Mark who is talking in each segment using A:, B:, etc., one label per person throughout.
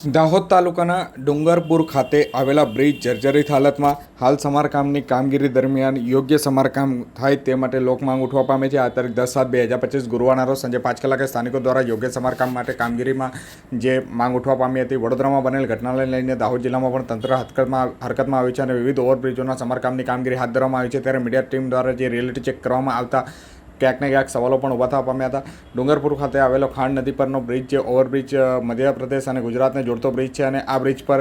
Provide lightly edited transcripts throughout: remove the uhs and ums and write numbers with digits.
A: દાહોદ તાલુકાના ડુંગરપુર ખાતે આવેલા બ્રિજ જર્જરિત હાલતમાં હાલ સમારકામની કામગીરી દરમિયાન યોગ્ય સમારકામ થાય તે માટે લોકમાંગ ઉઠવા પામે છે। આ તારીખ 10/7/2025 ગુરુવારના રોજ સાંજે 5 કલાકે સ્થાનિકો દ્વારા યોગ્ય સમારકામ માટે કામગીરીમાં જે માંગ ઉઠવા પામી હતી। વડોદરામાં બનેલ ઘટનાને લઈને દાહોદ જિલ્લામાં પણ તંત્ર હરકતમાં આવ્યું છે અને વિવિધ ઓવરબ્રિજોના સમારકામની કામગીરી હાથ ધરવામાં આવી છે। ત્યારે મીડિયા ટીમ દ્વારા જે રિયાલિટી ચેક કરવામાં આવતા ક્યાંક ને ક્યાંક સવાલો પણ ઊભા થવા પામ્યા હતા। ડુંગરપુર ખાતે આવેલો ખાંડ નદી પરનો બ્રિજ જે ઓવરબ્રિજ મધ્યપ્રદેશ અને ગુજરાતને જોડતો બ્રિજ છે અને આ બ્રિજ પર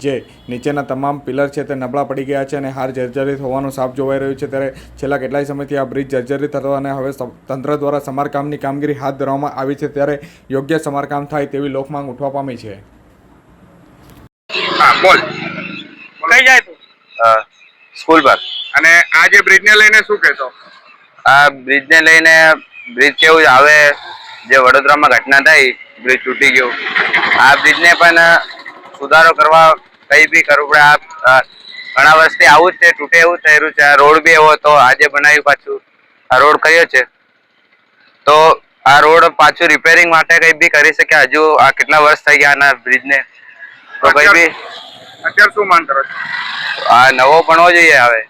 A: જે નીચેના તમામ પિલર છે તે નબળા પડી ગયા છે અને હાલ જર્જરિત હોવાનું સાફ જોવાઈ રહ્યું છે। ત્યારે છેલ્લા કેટલાય સમયથી આ બ્રિજ જર્જરિત હતો અને હવે તંત્ર દ્વારા સમારકામની કામગીરી હાથ ધરવામાં આવી છે। ત્યારે યોગ્ય સમારકામ થાય તેવી લોકમાંગ ઉઠવા પામી છે।
B: હા બોલ
C: કઈ જાય તું
B: સ્કૂલ પર
C: અને આ જે બ્રિજ ને લઈને શું કહેશો?
B: આ બ્રિજ ને લઈને બ્રિજ કેવું આવે જે વડોદરામાં ઘટના થઈ બ્રિજ તૂટી ગયું આ બ્રિજ ને પણ સુધારો કરવા કઈ બી કરવું પડે। આ ઘણા વર્ષથી આવું જ છે તૂટે એવું થઈ રહ્યું છે। આ રોડ બી એવો તો આજે બનાવ્યું પાછું આ રોડ કયો છે તો આ રોડ પાછું રિપેરિંગ માટે કઈ બી કરી શકે। હજુ આ કેટલા વર્ષ થઈ ગયા આના બ્રિજ ને તો કઈ બી
C: અત્યારે શું માંગ કરો છો?
B: આ નવો બનવો જોઈએ। હવે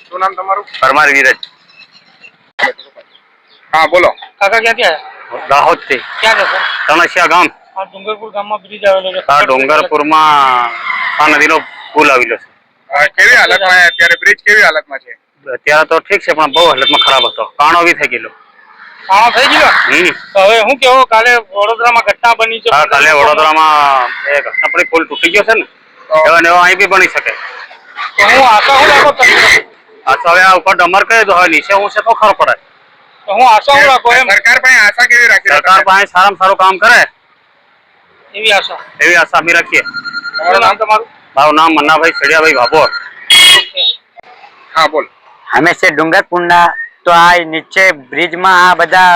C: શું નામ તમારું?
B: પરમાર વિરજ।
C: हाँ बोलो
D: काका क्या क्या है?
B: दाहोद से
D: क्या कहते हैं?
B: તણસિયા ગામ
D: और डूंगरपुर गाम में ब्रिज आवेलो છે।
B: ડુંગરપુર માં આ નદીનો પુલ આવેલો છે।
C: કેવી હાલતમાં છે અત્યારે બ્રિજ? કેવી હાલતમાં છે?
B: અત્યારે તો ઠીક છે પણ બહુ હાલતમાં ખરાબ હતો। કાણો બી થઈ ગયેલો।
D: હા થઈ ગયો। તો હવે હું કેવો કાલે વડોદરામાં ઘટના બની છે?
B: હા કાલે વડોદરામાં એ ઘટના પડી પુલ તૂટી ગયો છે ને એવો ને એવો અહીં બી બની શકે।
D: તો હું આશા હું રાખો તંત્ર
B: આ તો હવે આ ઉપર ડમર કરે તો હવે નીચે હું છે તો ખબર પડે।
D: તો હું આશા હું રાખો એમ
C: સરકાર પાસે આશા કેવી રાખી?
B: સરકાર પાસે સારામાં સારું કામ કરે
D: એવી આશા।
B: એવી આશા અમે રાખીએ।
D: તમારું નામ તમારું?
B: મારું નામ મન્નાભાઈ સડિયાભાઈ ભાભોર।
C: હા બોલ।
E: અમે છે ડુંગરપુરના તો આ નીચે બ્રિજમાં આ બધા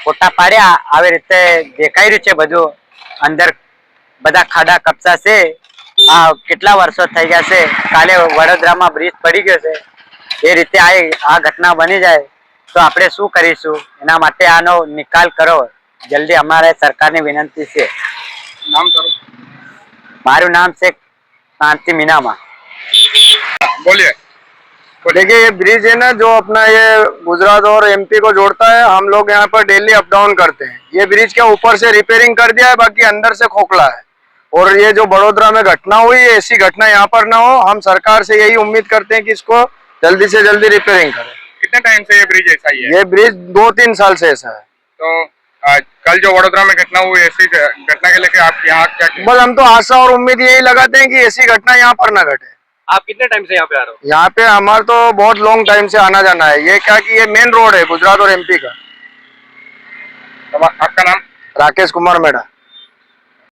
E: ફોટા પાડ્યા આવી રીતે દેખાઈ રહ્યું છે બધું અંદર બધા ખાડા કપચા છે। આ કેટલા વર્ષો થઈ ગયા છે। કાલે વડોદરામાં બ્રિજ પડી ગયો છે એ રીતે આ ઘટના બની જાય તો આપણે શું કરીશું? એના માટે આનો નિકાલ કરો જલ્દી અમારે સરકારની વિનંતી છે।
C: નામ તારું?
E: મારું નામ છે कांति मीनामा।
C: बोलिए।
F: देखिए ये ब्रिज है ना जो अपना ये गुजरात और एमपी को जोड़ता है, हम लोग यहाँ पर डेली अप डाउन करते हैं। ये ब्रिज क्या ऊपर से रिपेयरिंग कर दिया है, बाकी अंदर से खोखला है। और ये जो बड़ोदरा में घटना हुई है ऐसी घटना यहाँ पर ना हो। हम सरकार से यही उम्मीद करते हैं कि इसको जल्दी से जल्दी रिपेयरिंग करें।
C: कितने टाइम से ये ब्रिज ऐसा ही है?
F: ये ब्रिज 2-3 साल से ऐसा है।
C: तो कल जो वडोदरा में घटना हुई ऐसी घटना के लेके आप यहाँ क्या
F: बस हम तो आशा और उम्मीद यही लगाते हैं कि ऐसी घटना यहाँ पर ना घटे।
C: आप कितने टाइम से यहाँ पे आ रहे हो?
F: यहाँ पे हमारा तो बहुत लॉन्ग टाइम से आना जाना है। ये क्या कि ये मेन रोड है गुजरात और एमपी का।
C: आपका नाम?
F: राकेश कुमार मेढ़ा।